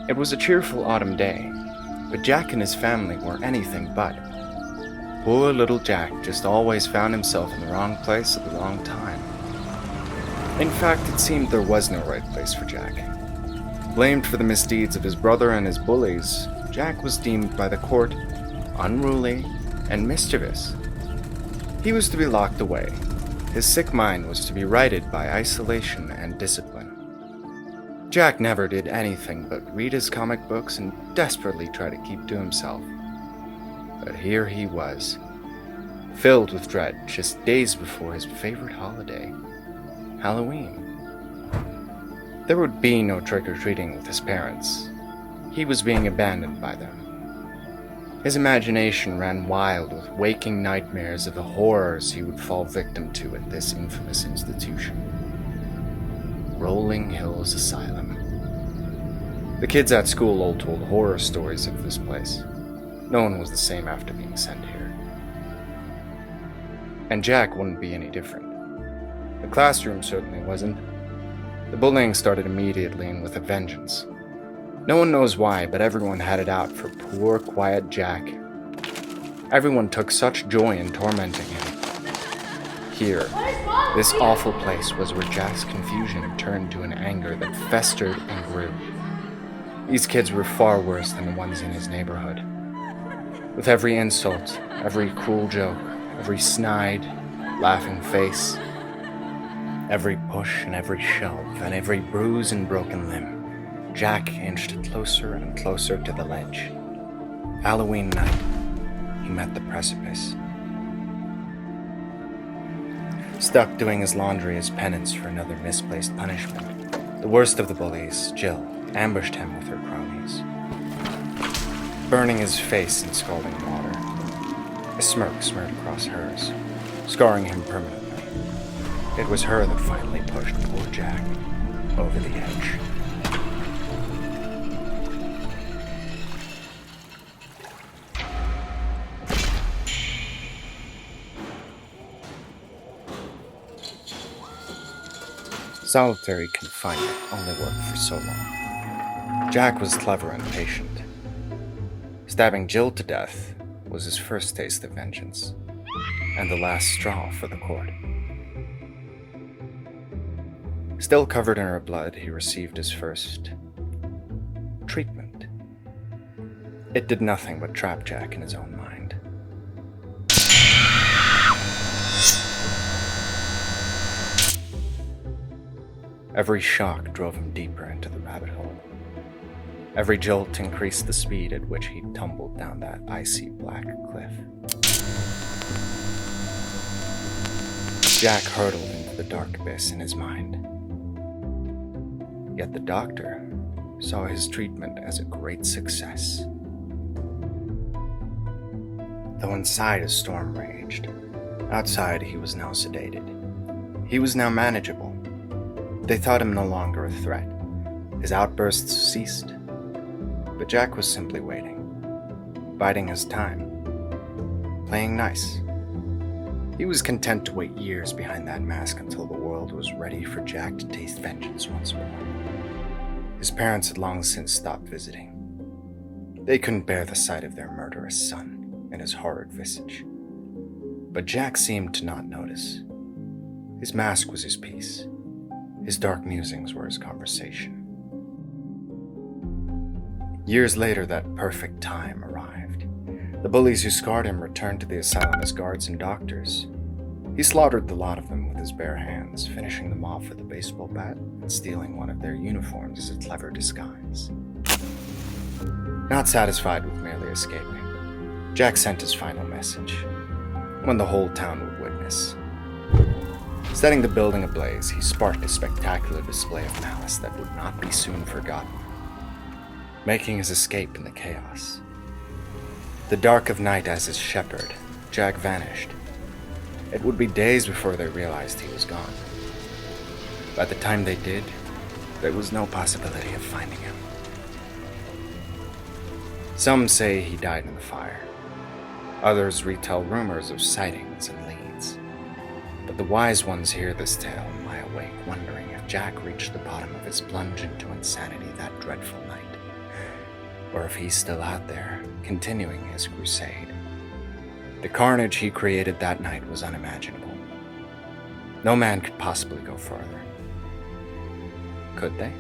It was a cheerful autumn day, but Jack and his family were anything but. Poor little Jack just always found himself in the wrong place at the wrong time. In fact, it seemed there was no right place for Jack. Blamed for the misdeeds of his brother and his bullies, Jack was deemed by the court unruly and mischievous. He was to be locked away. His sick mind was to be righted by isolation and discipline. Jack never did anything but read his comic books and desperately try to keep to himself. But here he was, filled with dread just days before his favorite holiday, Halloween. There would be no trick-or-treating with his parents. He was being abandoned by them. His imagination ran wild with waking nightmares of the horrors he would fall victim to at this infamous institution. Rolling Hills Asylum. The kids at school all told horror stories of this place. No one was the same after being sent here. And Jack wouldn't be any different. The classroom certainly wasn't. The bullying started immediately and with a vengeance. No one knows why, but everyone had it out for poor, quiet Jack. Everyone took such joy in tormenting him. Here, this awful place was where Jack's confusion turned to an anger that festered and grew. These kids were far worse than the ones in his neighborhood. With every insult, every cruel joke, every snide, laughing face, every push and every shove, and every bruise and broken limb, Jack inched closer and closer to the ledge. Halloween night, he met the precipice. Stuck doing his laundry as penance for another misplaced punishment, the worst of the bullies, Jill, ambushed him with her cronies, burning his face in scalding water. A smirk smeared across hers, scarring him permanently. It was her that finally pushed poor Jack over the edge. Solitary confinement only worked for so long. Jack was clever and patient. Stabbing Jill to death was his first taste of vengeance, and the last straw for the court. Still covered in her blood, he received his first treatment. It did nothing but trap Jack in his own mind. Every shock drove him deeper into the rabbit hole. Every jolt increased the speed at which he tumbled down that icy black cliff. Jack hurtled into the dark abyss in his mind. Yet the doctor saw his treatment as a great success. Though inside a storm raged, outside he was now sedated. He was now manageable. They thought him no longer a threat. His outbursts ceased. But Jack was simply waiting, biding his time, playing nice. He was content to wait years behind that mask until the world was ready for Jack to taste vengeance once more. His parents had long since stopped visiting. They couldn't bear the sight of their murderous son and his horrid visage. But Jack seemed to not notice. His mask was his peace. His dark musings were his conversation. Years later, that perfect time arrived. The bullies who scarred him returned to the asylum as guards and doctors. He slaughtered the lot of them with his bare hands, finishing them off with a baseball bat and stealing one of their uniforms as a clever disguise. Not satisfied with merely escaping, Jack sent his final message, one the whole town would witness. Setting the building ablaze, he sparked a spectacular display of malice that would not be soon forgotten. Making his escape in the chaos. The dark of night as his shepherd, Jack vanished. It would be days before they realized he was gone. By the time they did, there was no possibility of finding him. Some say he died in the fire. Others retell rumors of sightings and leads. But the wise ones hear this tale and lie awake, wondering if Jack reached the bottom of his plunge into insanity that dreadful night, or if he's still out there, continuing his crusade. The carnage he created that night was unimaginable. No man could possibly go farther. Could they?